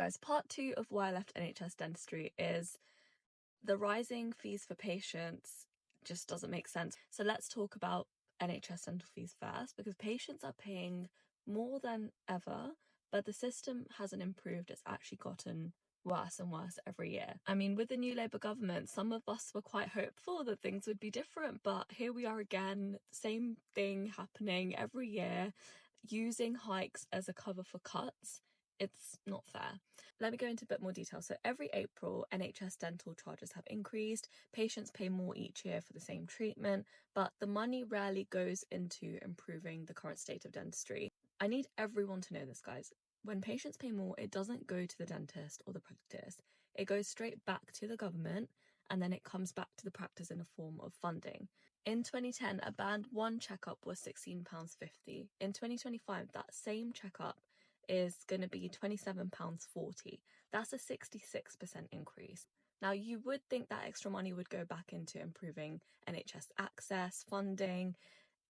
guys, part 2 of why I left NHS dentistry is the rising fees for patients just doesn't make sense. So let's talk about NHS dental fees first, because patients are paying more than ever, but the system hasn't improved. It's actually gotten worse and worse every year. I mean, with the new Labour government, some of us were quite hopeful that things would be different, but here we are again, same thing happening every year, using hikes as a cover for cuts. It's not fair. Let me go into a bit more detail. So every April, NHS dental charges have increased. Patients pay more each year for the same treatment, but the money rarely goes into improving the current state of dentistry. I need everyone to know this, guys. When patients pay more, it doesn't go to the dentist or the practice. It goes straight back to the government, and then it comes back to the practice in a form of funding. In 2010, a band 1 checkup was £16.50. In 2025, that same checkup is going to be £27.40. That's a 66% increase. Now, you would think that extra money would go back into improving NHS access, funding,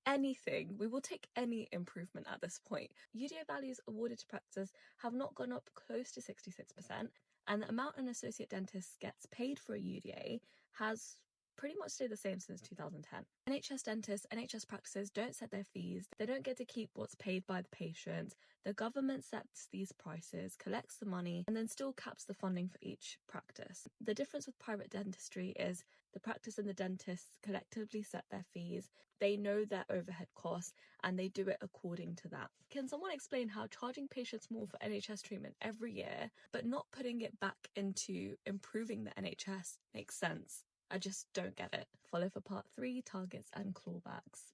anything. We will take any improvement at this point. UDA values awarded to practices have not gone up close to 66%, and the amount an associate dentist gets paid for a UDA has pretty much stayed the same since 2010. NHS dentists, NHS practices don't set their fees. They don't get to keep what's paid by the patient. The government sets these prices, collects the money, and then still caps the funding for each practice. The difference with private dentistry is the practice and the dentists collectively set their fees. They know their overhead costs and they do it according to that. Can someone explain how charging patients more for NHS treatment every year, but not putting it back into improving the NHS makes sense? I just don't get it. Follow for part 3, targets and clawbacks.